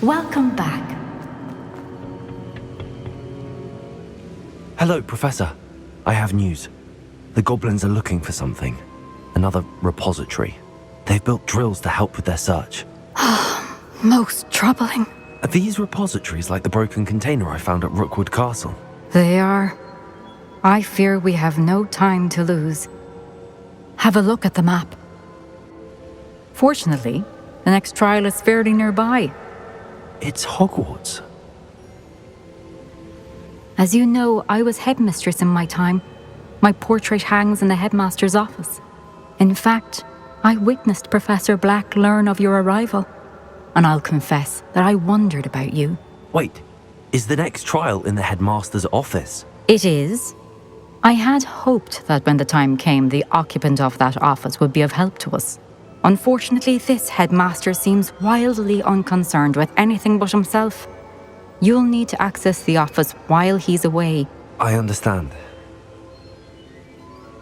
Welcome back. Hello, Professor. I have news. The goblins are looking for something. Another repository. They've built drills to help with their search. Most troubling. Are these repositories like the broken container I found at Rookwood Castle? They are. I fear we have no time to lose. Have a look at the map. Fortunately, the next trial is fairly nearby. It's Hogwarts. As you know, I was headmistress in my time. My portrait hangs in the headmaster's office. In fact, I witnessed Professor Black learn of your arrival. And I'll confess that I wondered about you. Wait, is the next trial in the headmaster's office? It is. I had hoped that when the time came, the occupant of that office would be of help to us. Unfortunately, this headmaster seems wildly unconcerned with anything but himself. You'll need to access the office while he's away. I understand.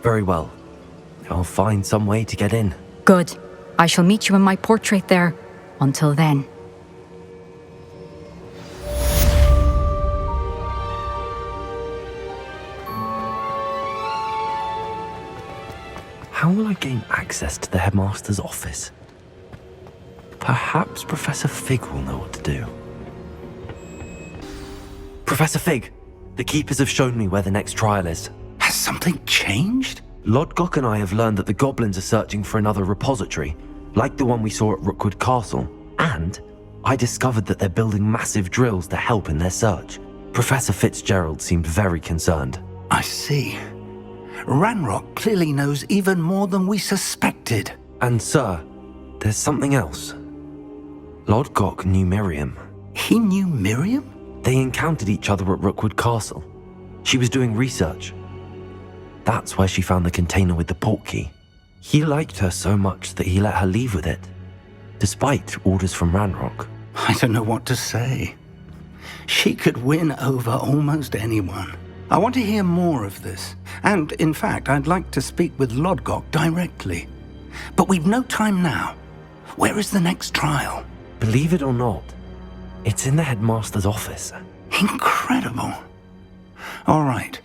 Very well. I'll find some way to get in. Good. I shall meet you in my portrait there. Until then. How will I gain access to the headmaster's office? Perhaps Professor Fig will know what to do. Professor Fig, the keepers have shown me where the next trial is. Has something changed? Lodgok and I have learned that the goblins are searching for another repository, like the one we saw at Rookwood Castle, and I discovered that they're building massive drills to help in their search. Professor Fitzgerald seemed very concerned. I see. Ranrock clearly knows even more than we suspected. And sir, there's something else. Lodgok knew Miriam. He knew Miriam? They encountered each other at Rookwood Castle. She was doing research. That's where she found the container with the portkey. He liked her so much that he let her leave with it, despite orders from Ranrock. I don't know what to say. She could win over almost anyone. I want to hear more of this. And, in fact, I'd like to speak with Lodgok directly. But we've no time now. Where is the next trial? Believe it or not, it's in the headmaster's office. Incredible. All right.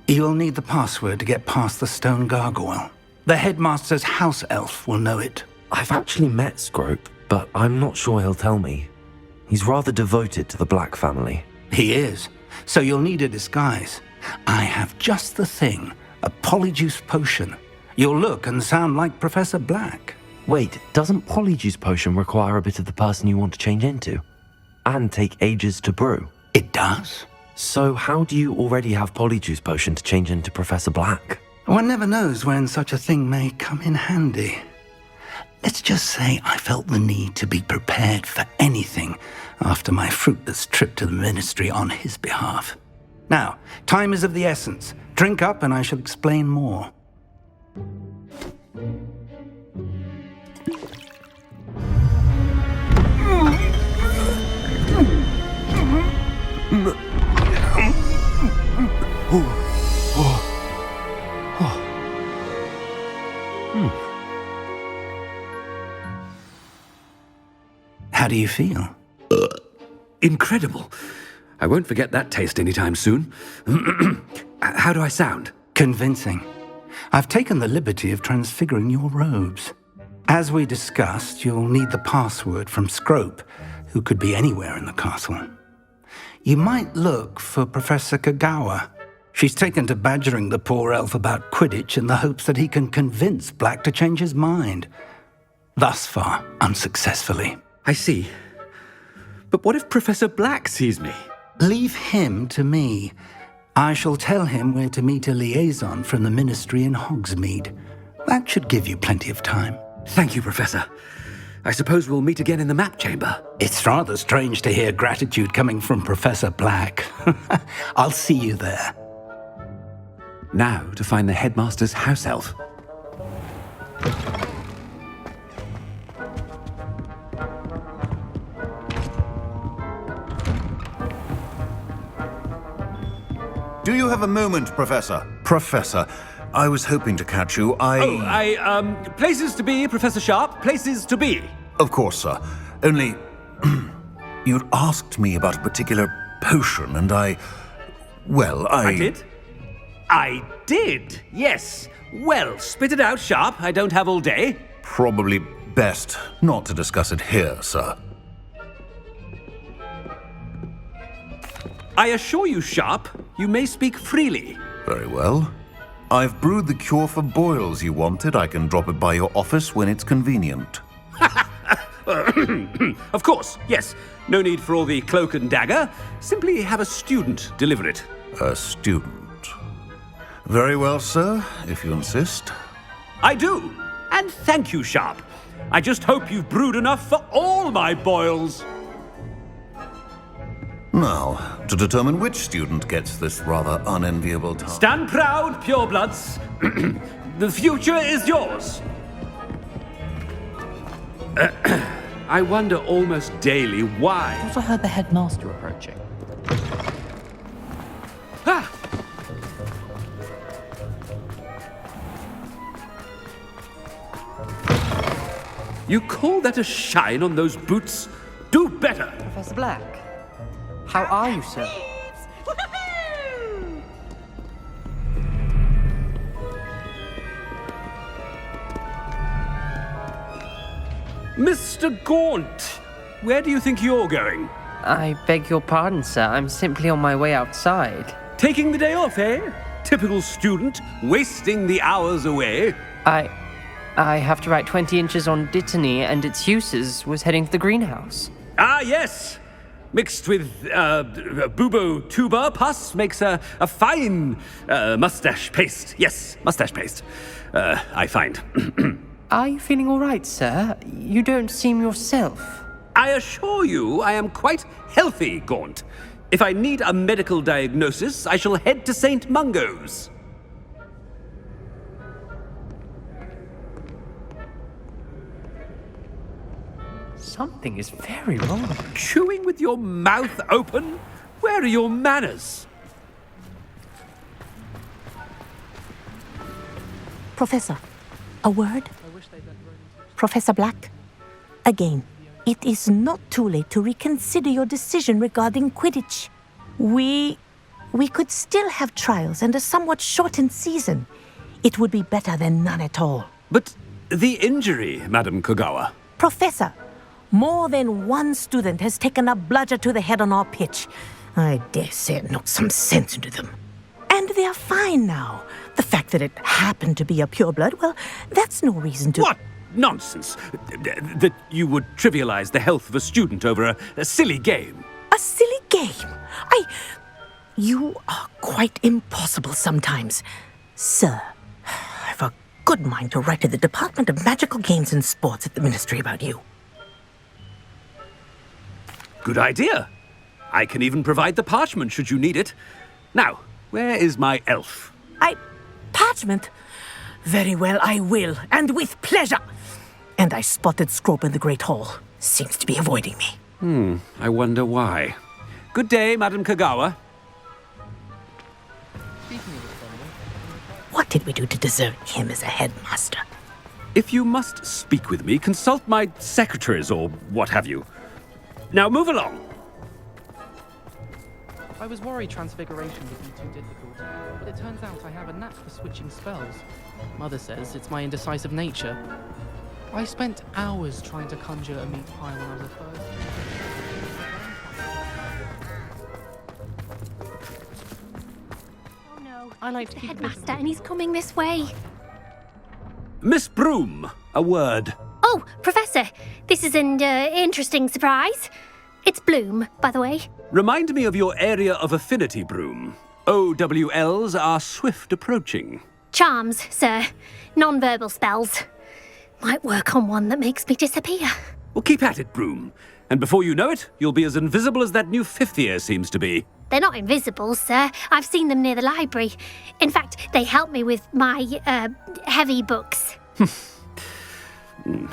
You'll need the password to get past the stone gargoyle. The headmaster's house elf will know it. I've actually met Scrope, but I'm not sure he'll tell me. He's rather devoted to the Black family. He is. So you'll need a disguise. I have just the thing. A polyjuice potion. You'll look and sound like Professor Black. Wait, doesn't Polyjuice Potion require a bit of the person you want to change into? And take ages to brew? It does? So how do you already have Polyjuice Potion to change into Professor Black? One never knows when such a thing may come in handy. Let's just say I felt the need to be prepared for anything after my fruitless trip to the ministry on his behalf. Now, time is of the essence. Drink up and I shall explain more. How do you feel? Incredible. I won't forget that taste anytime soon. How do I sound? Convincing. I've taken the liberty of transfiguring your robes. As we discussed, you'll need the password from Scrope, who could be anywhere in the castle. You might look for Professor Kagawa. She's taken to badgering the poor elf about Quidditch in the hopes that he can convince Black to change his mind. Thus far, unsuccessfully. I see. But what if Professor Black sees me? Leave him to me. I shall tell him where to meet a liaison from the ministry in Hogsmeade. That should give you plenty of time. Thank you, Professor. I suppose we'll meet again in the map chamber. It's rather strange to hear gratitude coming from Professor Black. I'll see you there. Now to find the headmaster's house elf. Do you have a moment, Professor? Professor, I was hoping to catch you. Places to be, Professor Sharp. Places to be. Of course, sir. Only... You'd asked me about a particular potion, and I did? I did, yes. Well, spit it out, Sharp. I don't have all day. Probably best not to discuss it here, sir. I assure you, Sharp, you may speak freely. Very well. I've brewed the cure for boils you wanted. I can drop it by your office when it's convenient. Of course, yes. No need for all the cloak and dagger. Simply have a student deliver it. A student. Very well, sir, if you insist. I do. And thank you, Sharp. I just hope you've brewed enough for all my boils. Now, to determine which student gets this rather unenviable task. Stand proud, purebloods. The future is yours. I wonder almost daily why. I heard the headmaster approaching. Ah! You call that a shine on those boots? Do better! Professor Black, how are you, sir? Mr. Gaunt, where do you think you're going? I beg your pardon, sir. I'm simply on my way outside. Taking the day off, eh? Typical student, wasting the hours away. I have to write 20 inches on Dittany and its uses. Was heading to the greenhouse. Ah, yes. Mixed with bubo tuber pus makes a fine mustache paste. Yes, mustache paste. I find. Are you feeling all right, sir? You don't seem yourself. I assure you I am quite healthy, Gaunt. If I need a medical diagnosis, I shall head to St. Mungo's. Something is very wrong. Chewing with your mouth open? Where are your manners? Professor, a word? Professor Black, again, it is not too late to reconsider your decision regarding Quidditch. We could still have trials and a somewhat shortened season. It would be better than none at all. But the injury, Madam Kogawa. Professor, more than one student has taken a bludger to the head on our pitch. I dare say it knocked some sense into them. And they're fine now. The fact that it happened to be a pureblood, well, that's no reason to... What nonsense! That you would trivialize the health of a student over a silly game. A silly game? You are quite impossible sometimes. Sir, I've a good mind to write to the Department of Magical Games and Sports at the Ministry about you. Good idea. I can even provide the parchment should you need it. Now, where is my elf? Parchment? Very well, I will, and with pleasure. And I spotted Scrope in the Great Hall. Seems to be avoiding me. I wonder why. Good day, Madam Kogawa. What did we do to deserve him as a headmaster? If you must speak with me, consult my secretaries or what have you. Now move along. I was worried transfiguration would be too difficult, but it turns out I have a knack for switching spells. Mother says it's my indecisive nature. I spent hours trying to conjure a meat pie when I was a first. Oh no, I like the headmaster and he's coming this way. Miss Broom, a word. Oh, Professor, this is an interesting surprise. It's Bloom, by the way. Remind me of your area of affinity, Broom. OWLs are swift approaching. Charms, sir. Non-verbal spells. Might work on one that makes me disappear. Well, keep at it, Broom. And before you know it, you'll be as invisible as that new fifth year seems to be. They're not invisible, sir. I've seen them near the library. In fact, they help me with my, heavy books.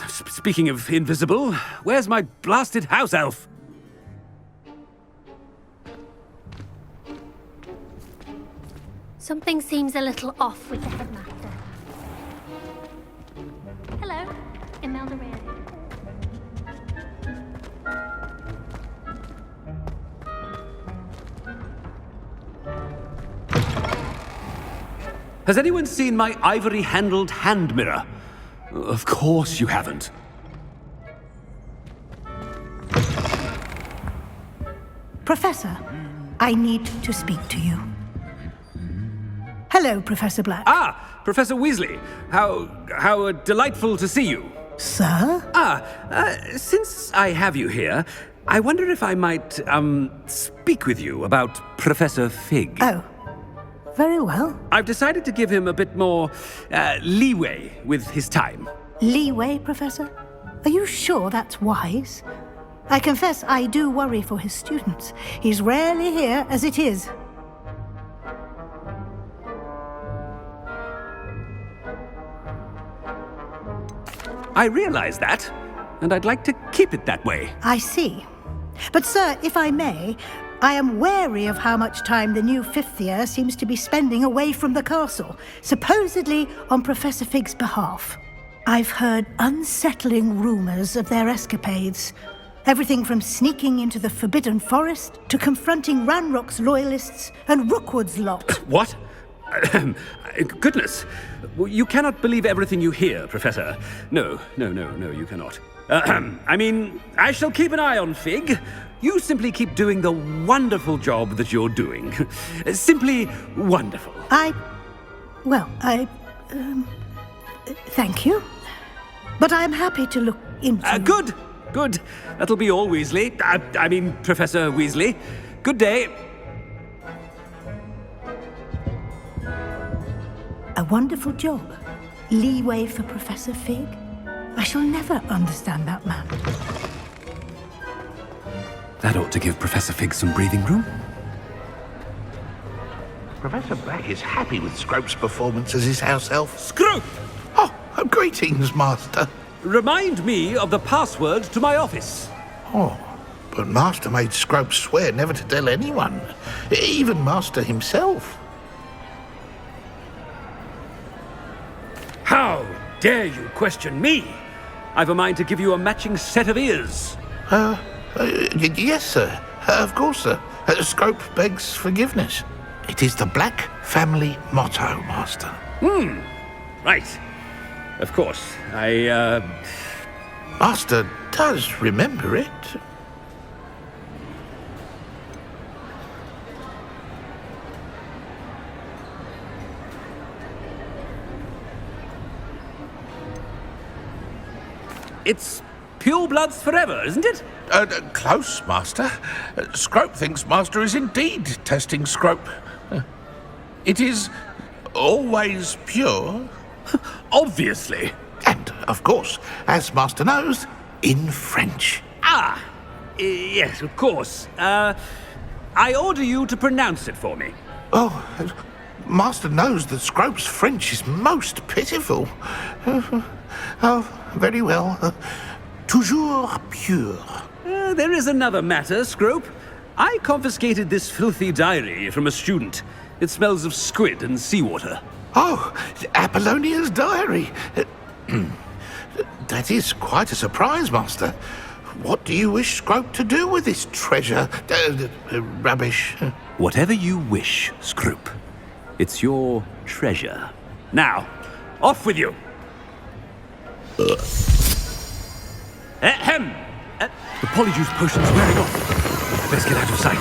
Speaking of invisible, where's my blasted house elf? Something seems a little off with the headmaster. Hello, Imelda Rand. Has anyone seen my ivory-handled hand mirror? Of course you haven't. Professor, I need to speak to you. Hello, Professor Black. Ah, Professor Weasley. How delightful to see you. Sir? Since I have you here, I wonder if I might, speak with you about Professor Fig. Oh, very well. I've decided to give him a bit more, leeway with his time. Leeway, Professor? Are you sure that's wise? I confess I do worry for his students. He's rarely here as it is. I realize that, and I'd like to keep it that way. I see. But, sir, if I may, I am wary of how much time the new fifth year seems to be spending away from the castle, supposedly on Professor Fig's behalf. I've heard unsettling rumors of their escapades. Everything from sneaking into the Forbidden Forest to confronting Ranrock's loyalists and Rookwood's lot. What? Goodness. You cannot believe everything you hear, Professor. No, you cannot. I mean, I shall keep an eye on Fig. You simply keep doing the wonderful job that you're doing. Simply wonderful. Thank you. But I'm happy to look into... Good. That'll be all, Weasley. I mean, Professor Weasley. Good day. A wonderful job. Leeway for Professor Fig. I shall never understand that man. That ought to give Professor Fig some breathing room. Professor Black is happy with Scrope's performance as his house elf. Scrope! Oh, greetings, Master. Remind me of the password to my office. Oh, but Master made Scrope swear never to tell anyone, even Master himself. How dare you question me? I've a mind to give you a matching set of ears. Yes, sir. Of course, sir. Scrope begs forgiveness. It is the Black family motto, Master. Right. Of course. Master does remember it. It's pure bloods forever, isn't it? Close, Master. Scrope thinks Master is indeed testing Scrope. It is always pure. Obviously. And, of course, as Master knows, in French. Yes, of course. I order you to pronounce it for me. Oh, Master knows that Scrope's French is most pitiful. Oh, very well. Toujours pure. There is another matter, Scrope. I confiscated this filthy diary from a student. It smells of squid and seawater. Oh, Apollonia's diary. That is quite a surprise, Master. What do you wish Scrope to do with this treasure? Rubbish. Whatever you wish, Scrope. It's your treasure. Now, off with you. Ahem! The polyjuice potion's wearing off. Best get out of sight.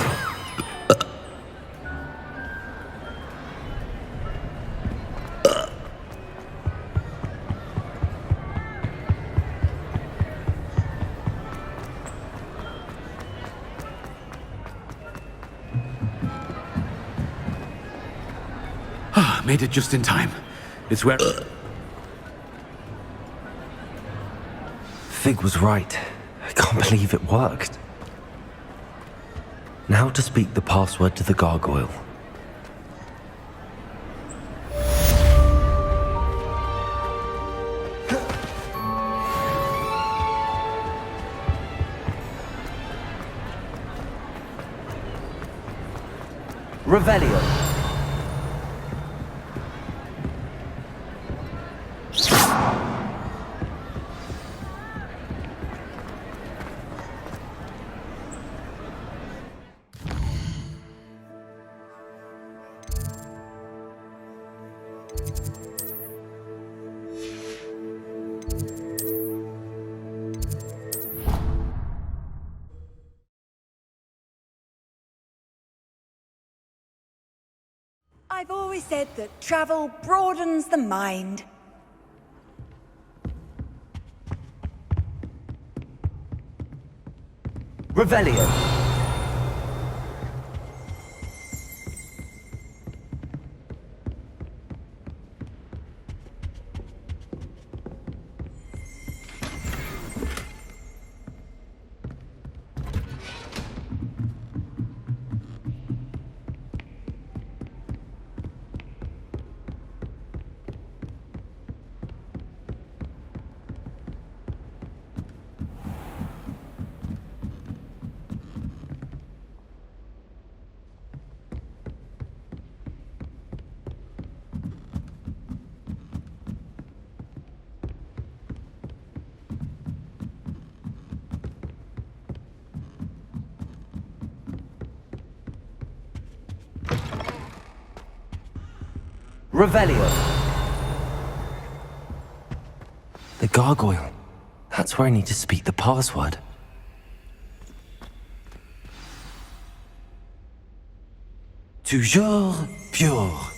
Made it just in time. It's where... Fig was right. I can't believe it worked. Now to speak the password to the gargoyle. Revelio. I've always said that travel broadens the mind. Revelio. Revelio. The gargoyle. That's where I need to speak the password. Toujours pure.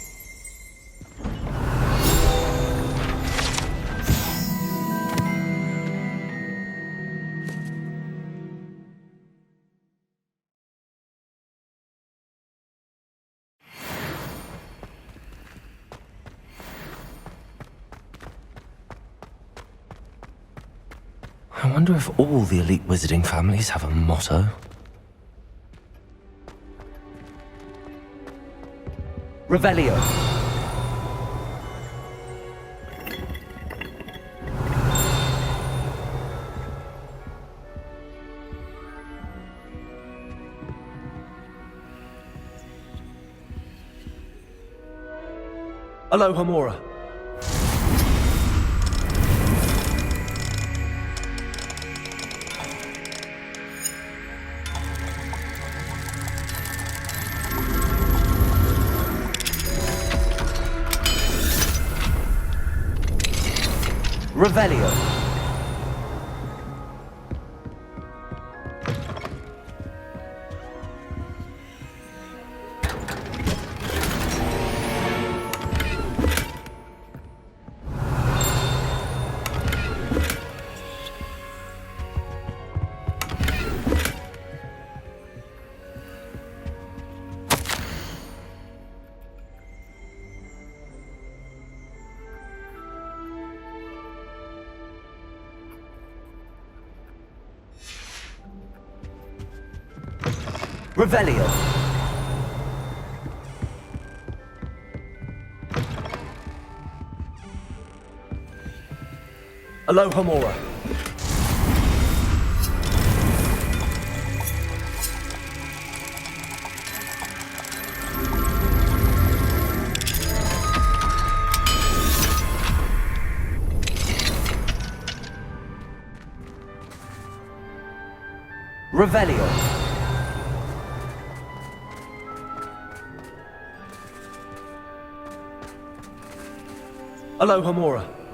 I wonder if all the elite wizarding families have a motto. Revelio. Aloha Mora. Revelio. Revelio. Aloha Mora. Revelio. Aloha Mora.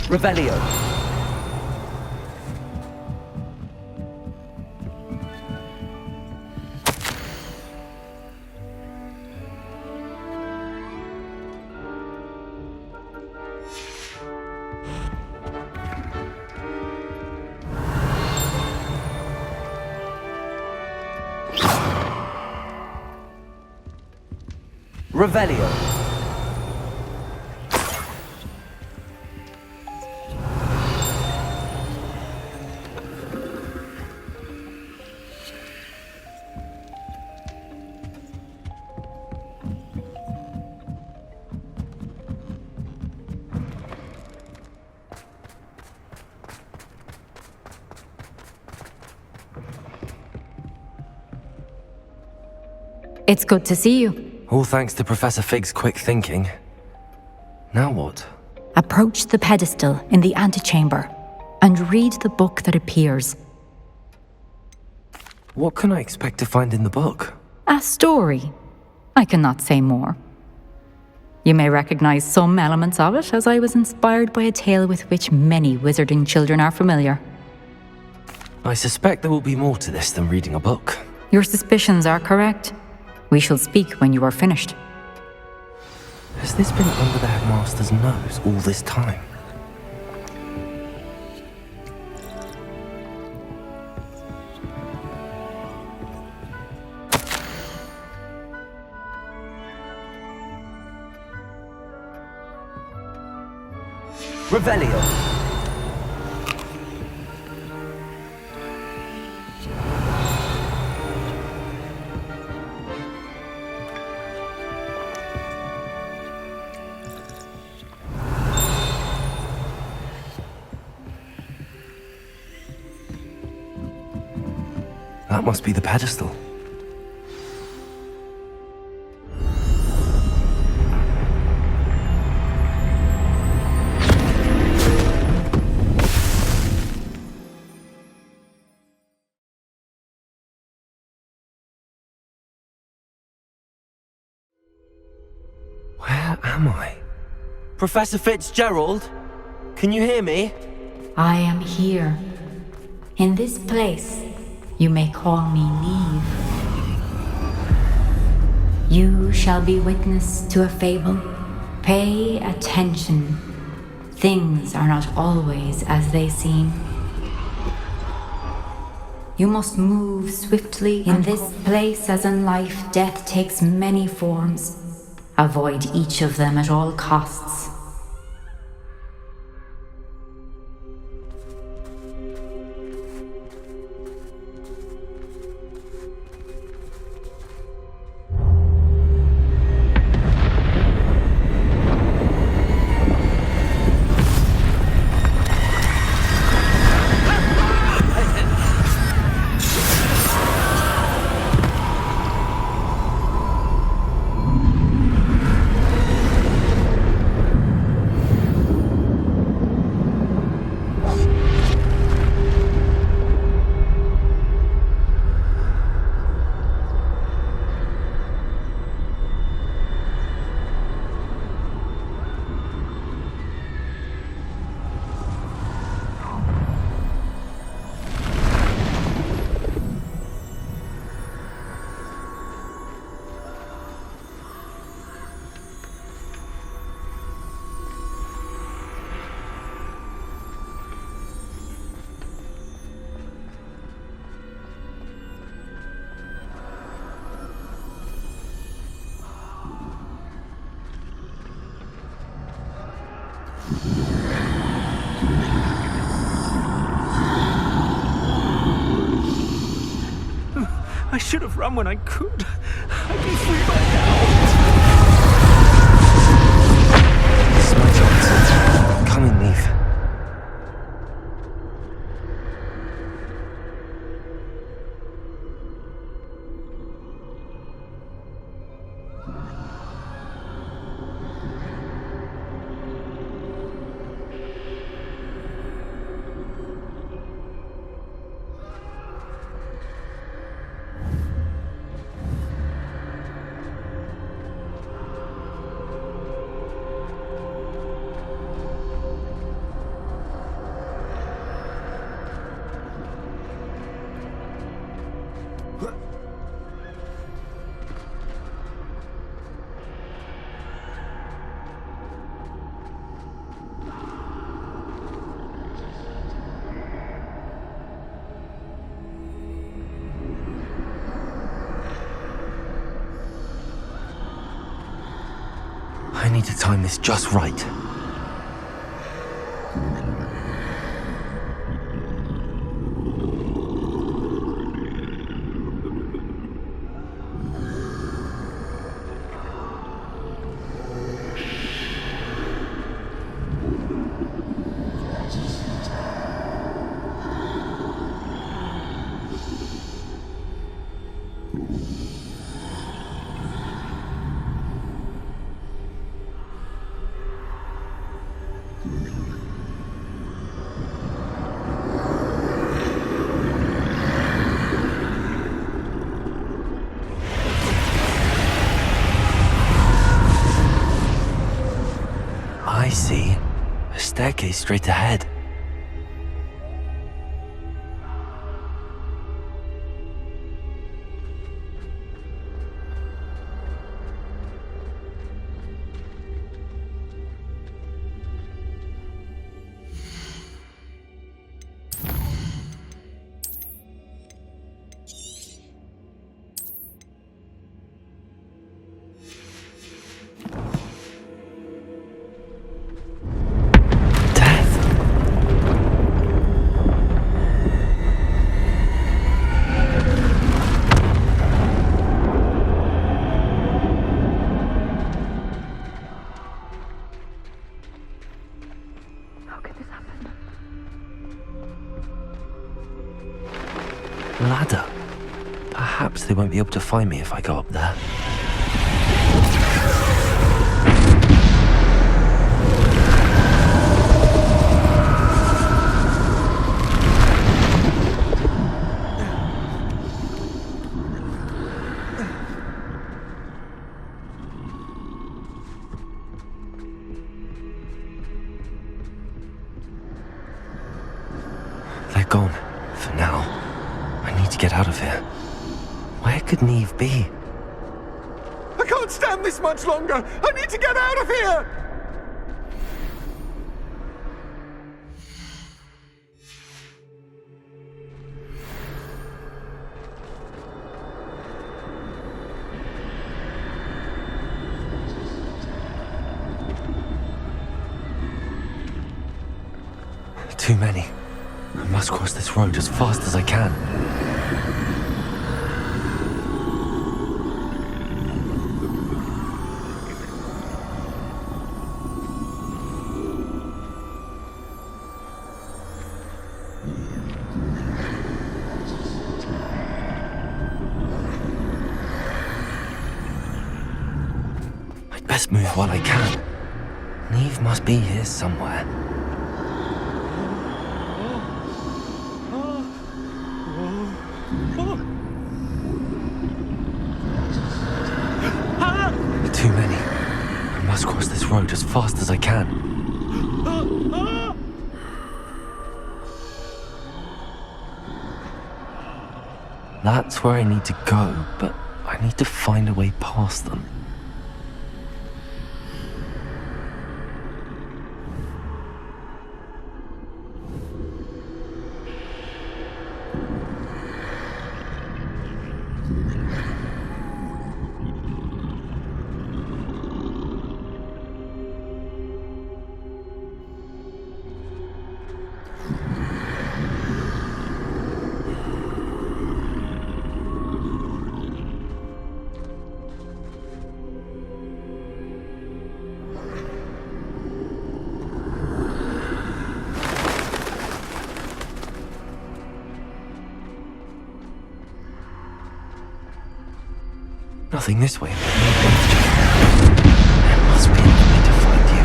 Revelio. Revelio. It's good to see you. All thanks to Professor Fig's quick thinking. Now what? Approach the pedestal in the antechamber and read the book that appears. What can I expect to find in the book? A story. I cannot say more. You may recognize some elements of it, as I was inspired by a tale with which many wizarding children are familiar. I suspect there will be more to this than reading a book. Your suspicions are correct. We shall speak when you are finished. Has this been under the headmaster's nose all this time? Revelio. That must be the pedestal. Where am I? Professor Fitzgerald? Can you hear me? I am here. In this place, you may call me Neve. You shall be witness to a fable. Pay attention. Things are not always as they seem. You must move swiftly in this place, as in life, death takes many forms. Avoid each of them at all costs. I should have run when I could. I'd be free by now. This is my chance. Come in, Neve. I need to time this just right. I see. A staircase straight ahead. Ladder. Perhaps they won't be able to find me if I go up there. They're gone, for now. I need to get out of here. Where could Neve be? I can't stand this much longer! I need to get out of here! Too many. I must cross this road as fast as I can. I'd best move while I can. Neve must be here somewhere. Too many. I must cross this road as fast as I can. That's where I need to go, but I need to find a way past them. Nothing this way. There must be a way to find you.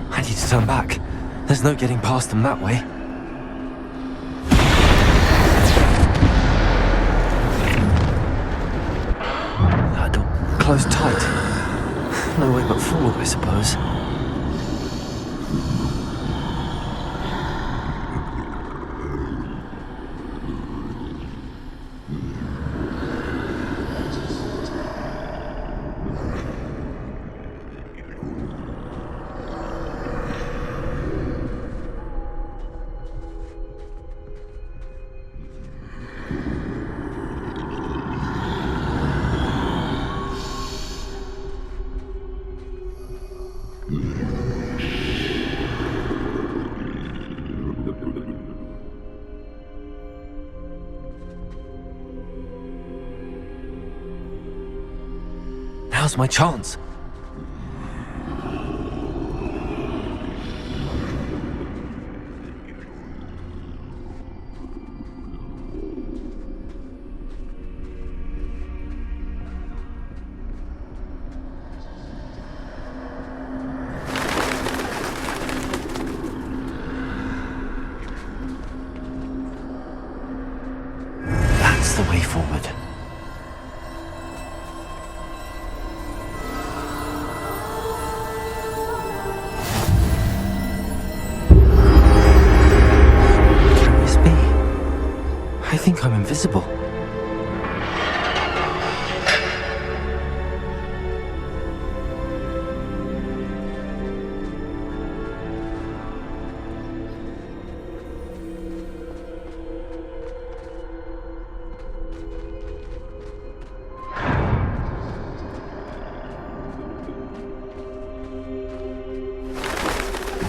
I need to turn back. There's no getting past them that way. That door closed tight. No way but forward, I suppose. Now's my chance. invisible.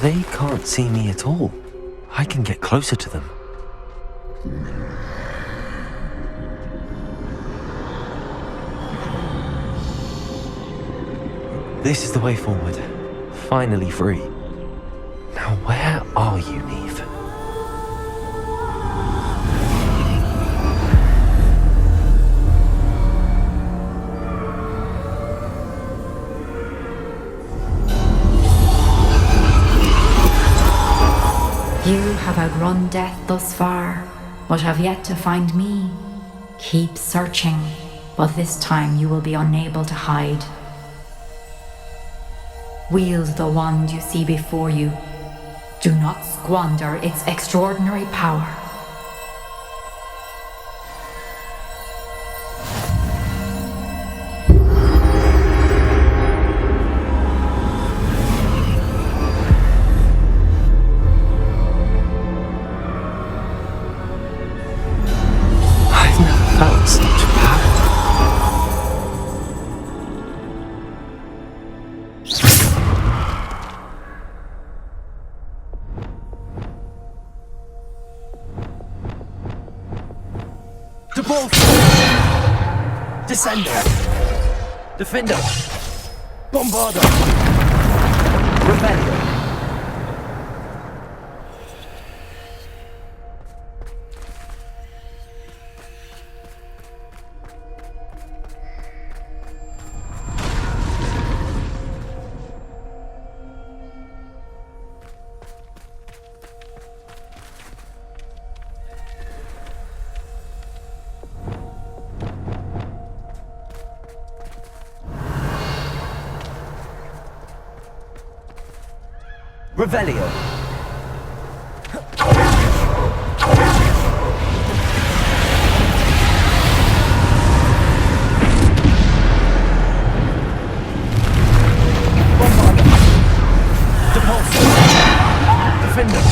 They can't see me at all. I can get closer to them. This is the way forward. Finally free. Now where are you, Neve? You have outrun death thus far, but have yet to find me. Keep searching, but this time you will be unable to hide. Wield the wand you see before you. Do not squander its extraordinary power. I've never felt such power. Descender! Defender! Bombarder! Rebellion! Revelio. Bombarder. Depulsor. Defender.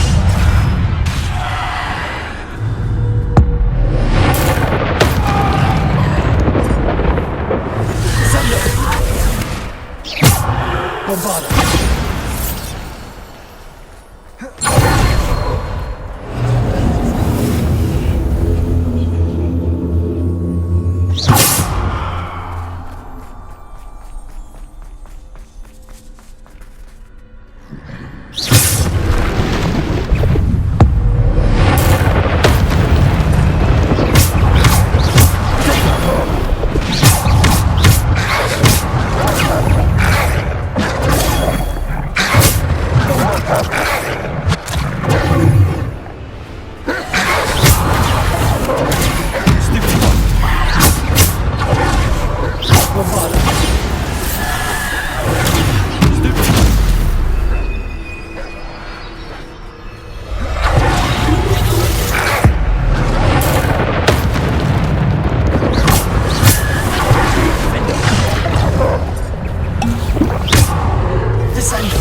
Descender.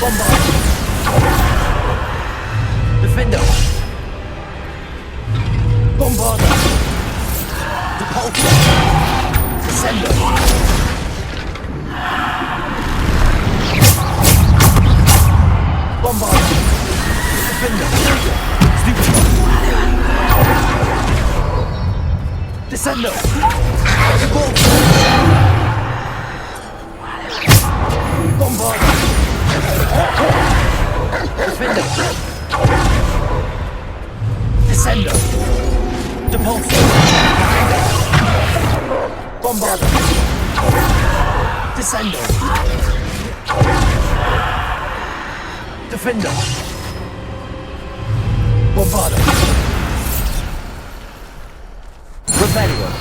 Bombarder. Defender. Bombarder. Depulsor. Descender. Bombarder. Defender. Descender. Depulsor. Bombarder. Defender. Descender. Depulsor. Bombarder. Descender. Defender. Bombarder. Rebellion.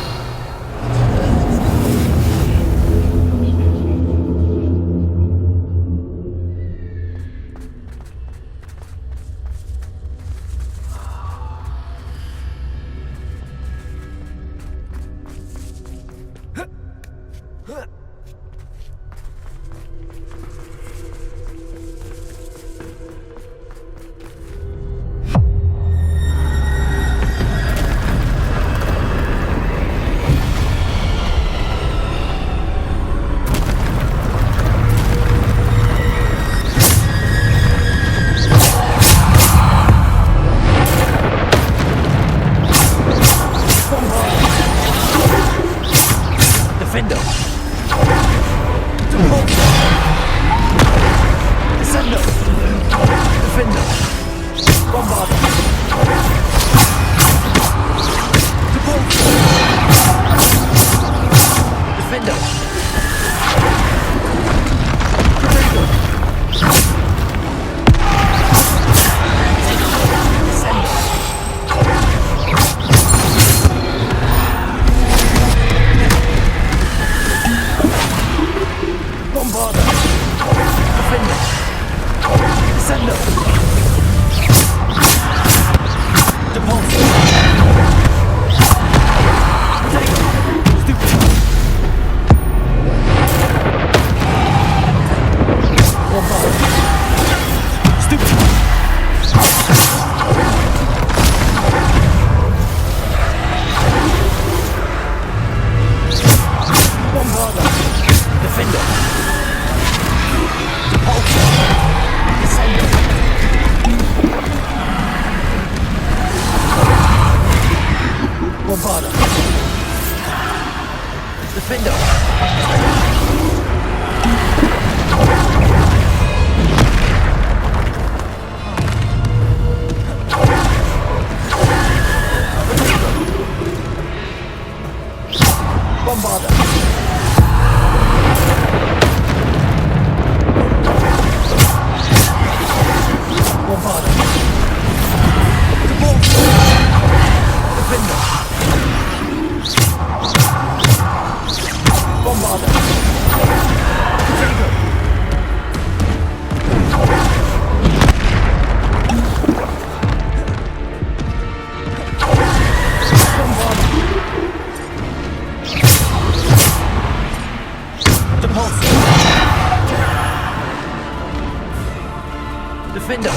Defender!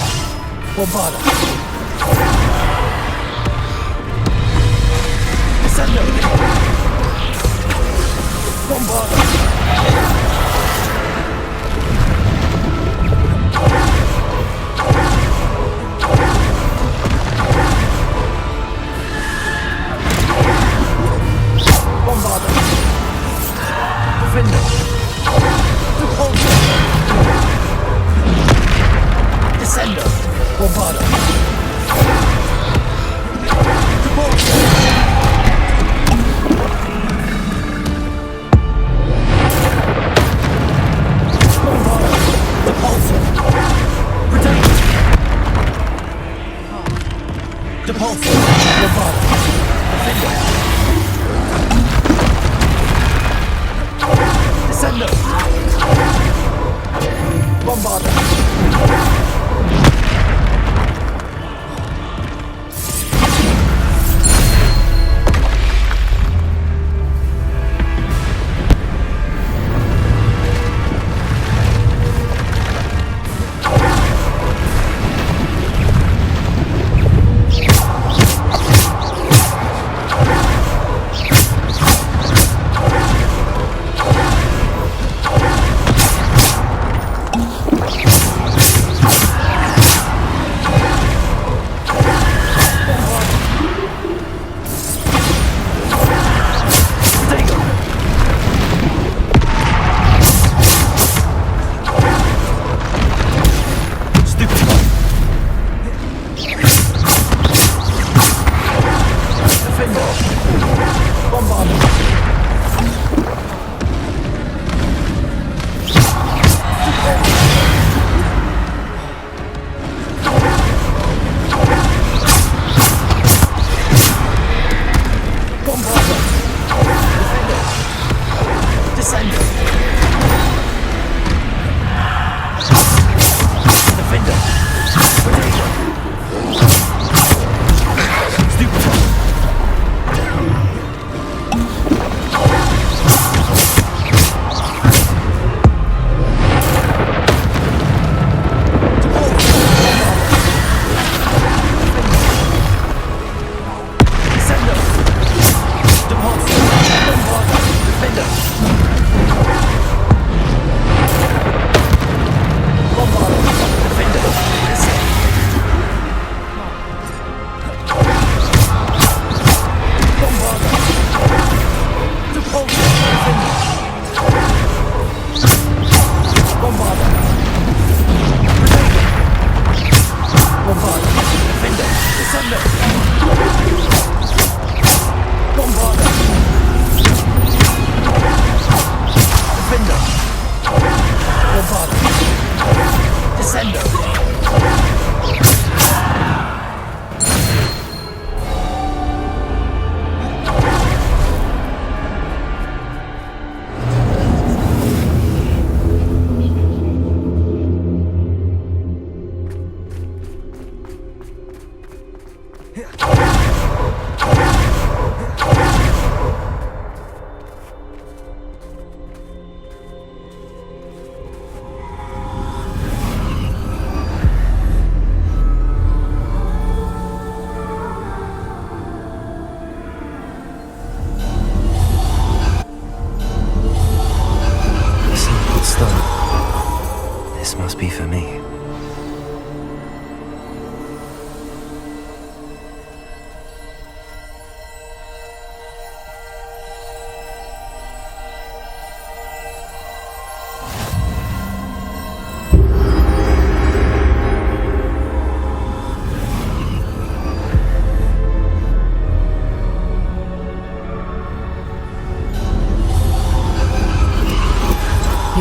Bombarda! Descendo! Bombarda!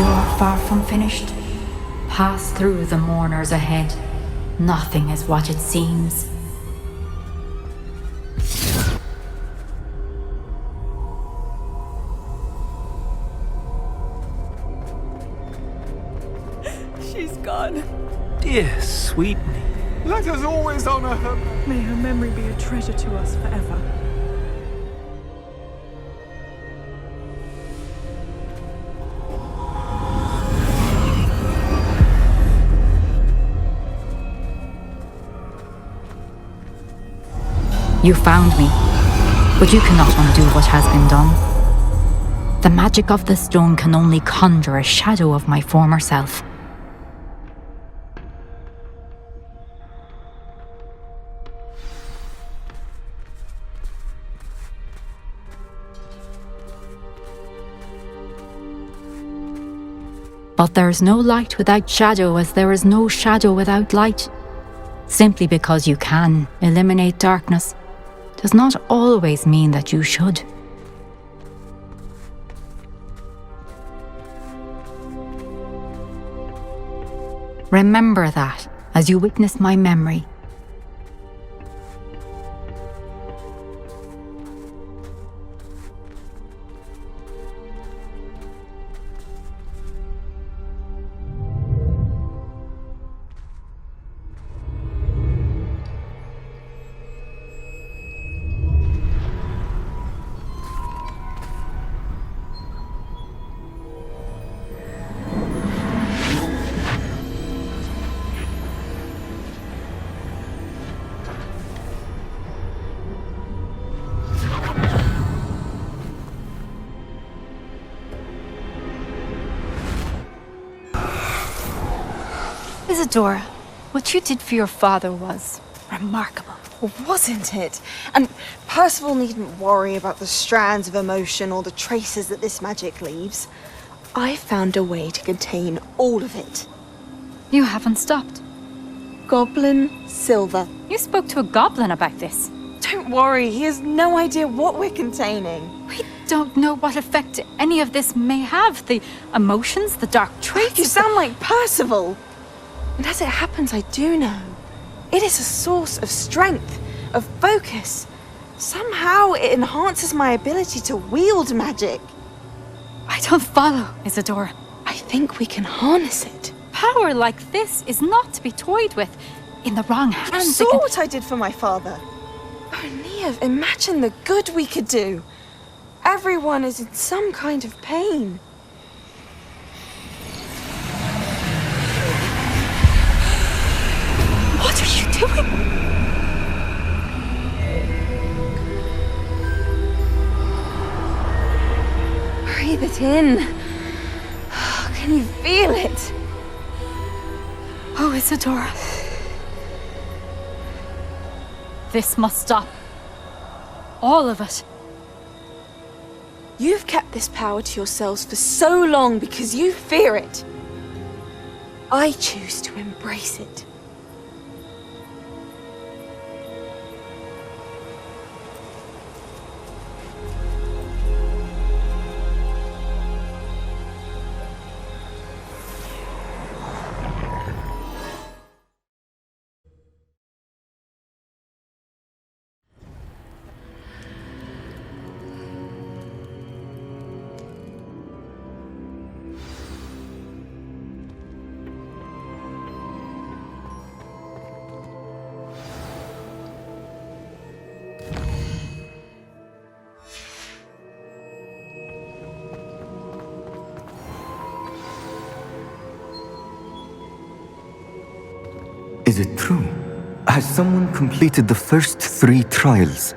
You are far from finished. Pass through the mourners ahead. Nothing is what it seems. She's gone. Dear sweet me. Let us always honor her. May her memory be a treasure to us forever. You found me, but you cannot undo what has been done. The magic of the stone can only conjure a shadow of my former self. But there is no light without shadow, as there is no shadow without light. Simply because you can eliminate darkness does not always mean that you should. Remember that as you witness my memory. Isadora, what you did for your father was remarkable. Wasn't it? And Percival needn't worry about the strands of emotion or the traces that this magic leaves. I found a way to contain all of it. You haven't stopped. Goblin Silver. You spoke to a goblin about this. Don't worry, he has no idea what we're containing. We don't know what effect any of this may have. The emotions, the dark traits. You sound like Percival. And as it happens, I do know. It is a source of strength, of focus. Somehow it enhances my ability to wield magic. I don't follow, Isadora. I think we can harness it. Power like this is not to be toyed with. In the wrong hands, You saw what I did for my father. Oh, Neve, imagine the good we could do. Everyone is in some kind of pain. What are you doing? Breathe it in. Can you feel it? Oh, Isadora. This must stop. All of it. You've kept this power to yourselves for so long because you fear it. I choose to embrace it. Is it true? Has someone completed the first 3 trials?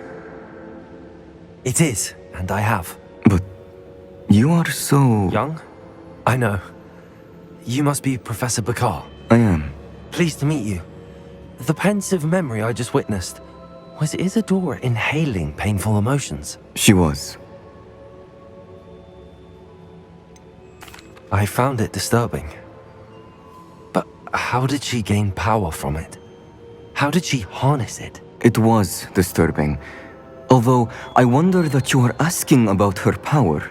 It is, and I have. But you are so... Young? I know. You must be Professor Bakar. I am. Pleased to meet you. The pensive memory I just witnessed, was Isadora inhaling painful emotions? She was. I found it disturbing. But how did she gain power from it? How did she harness it? It was disturbing. Although I wonder that you are asking about her power.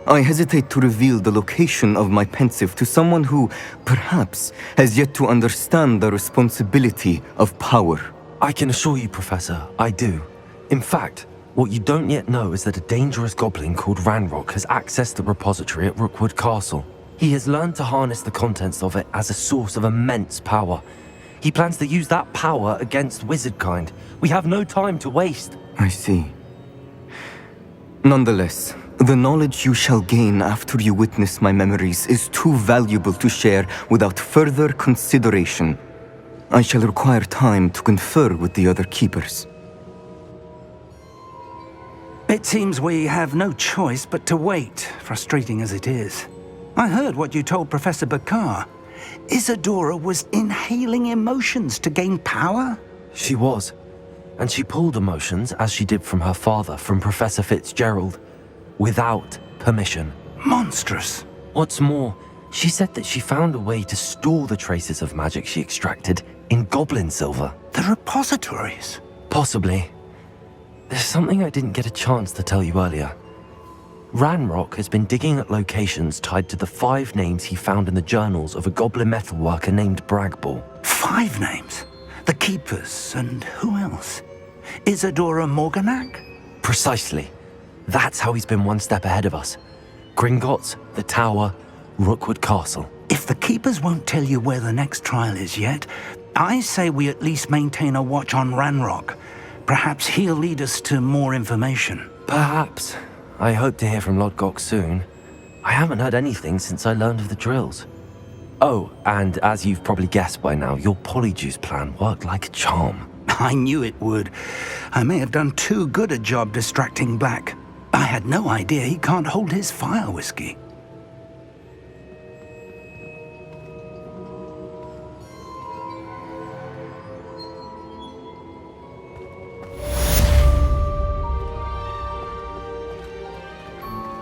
I hesitate to reveal the location of my pensive to someone who, perhaps, has yet to understand the responsibility of power. I can assure you, Professor, I do. In fact, what you don't yet know is that a dangerous goblin called Ranrock has accessed the repository at Rookwood Castle. He has learned to harness the contents of it as a source of immense power. He plans to use that power against wizardkind. We have no time to waste. I see. Nonetheless, the knowledge you shall gain after you witness my memories is too valuable to share without further consideration. I shall require time to confer with the other keepers. It seems we have no choice but to wait, frustrating as it is. I heard what you told Professor Bakar. Isadora was inhaling emotions to gain power? She was. And she pulled emotions, as she did from her father, from Professor Fitzgerald, without permission. Monstrous. What's more, she said that she found a way to store the traces of magic she extracted in goblin silver. The repositories? Possibly. There's something I didn't get a chance to tell you earlier. Ranrock has been digging at locations tied to the 5 names he found in the journals of a goblin metalworker named Bragball. 5 names? The Keepers, and who else? Isadora Morganac? Precisely. That's how he's been one step ahead of us. Gringotts, the Tower, Rookwood Castle. If the Keepers won't tell you where the next trial is yet, I say we at least maintain a watch on Ranrock. Perhaps he'll lead us to more information. Perhaps. I hope to hear from Lodgok soon. I haven't heard anything since I learned of the drills. Oh, and as you've probably guessed by now, your polyjuice plan worked like a charm. I knew it would. I may have done too good a job distracting Black. I had no idea he can't hold his fire whiskey.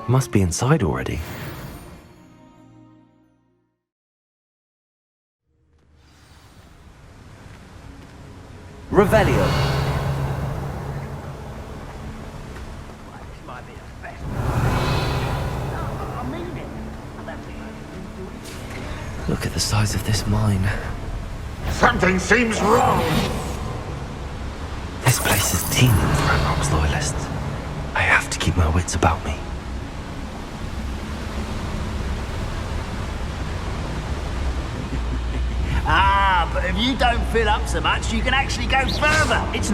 Must be inside already. Revelio. Look at the size of this mine. Something seems wrong. This place is teeming with Ranrock's loyalists. I have to keep my wits about me. Ah, but if you don't fill up so much, you can actually go further. It's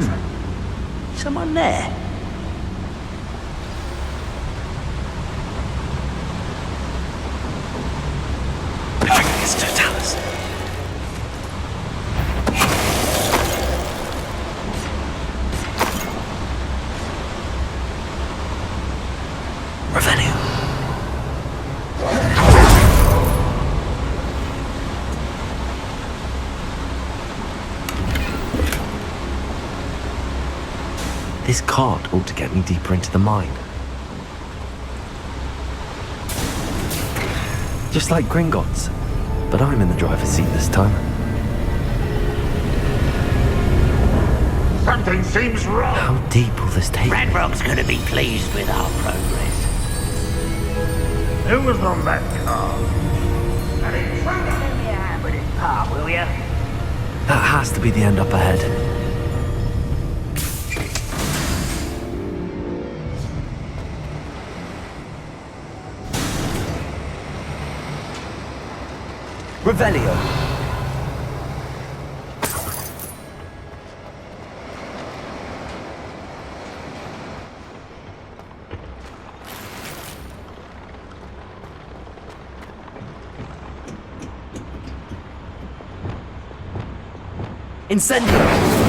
someone there. It's Totalis. Revenue. This cart ought to get me deeper into the mine. Just like Gringotts, but I'm in the driver's seat this time. Something seems wrong. How deep will this take? Ranrock's gonna be pleased with our progress. Who was on that car? Give me a hand with this part, will ya? That has to be the end up ahead. Revelio. Incendio.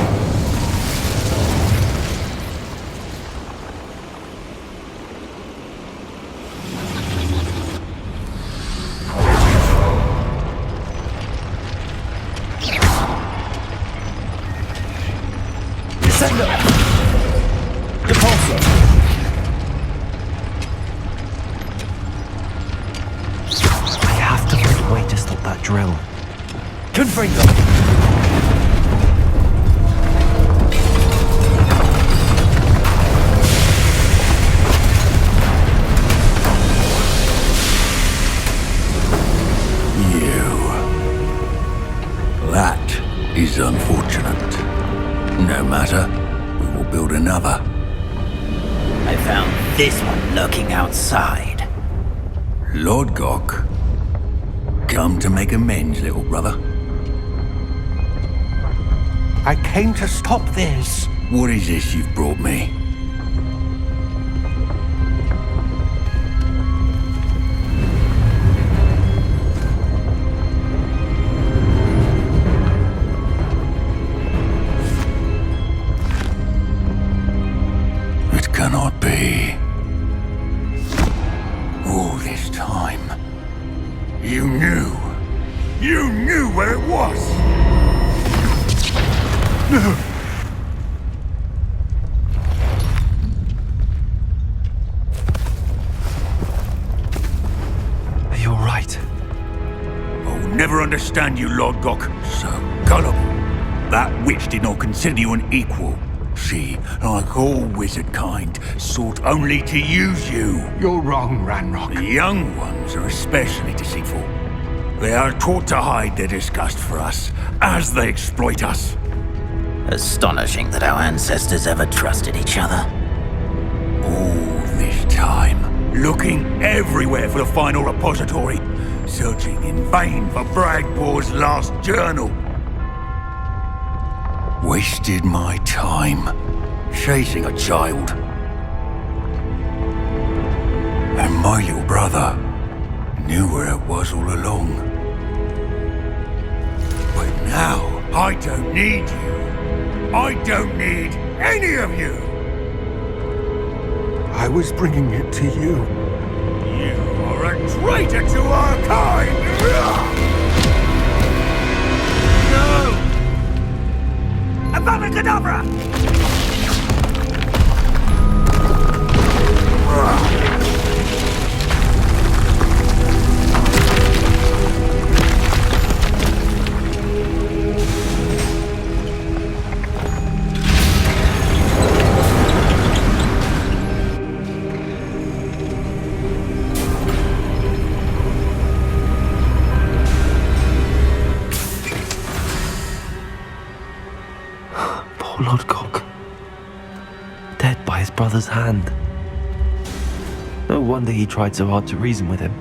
I have to find a way to stop that drill. Confringo. matter. We will build another. I found this one lurking outside. Lord Gok. Come to make amends, little brother. I came to stop this. What is this you've brought me? It cannot be. All this time, you knew. You knew where it was. No. Are you all right? I'll never understand you, Lord Gok. So gullible. That witch did not consider you an equal. She, like all wizard kind, sought only to use you. You're wrong, Ranrock. The young ones are especially deceitful. They are taught to hide their disgust for us, as they exploit us. Astonishing that our ancestors ever trusted each other. All this time, looking everywhere for the final repository, searching in vain for Bragbor's last journal. Wasted my time, chasing a child. And my little brother knew where it was all along. But now, I don't need you. I don't need any of you. I was bringing it to you. You are a traitor to our kind! No! Avada Kedavra! Poor Lord Gok. Dead by his brother's hand. No wonder he tried so hard to reason with him.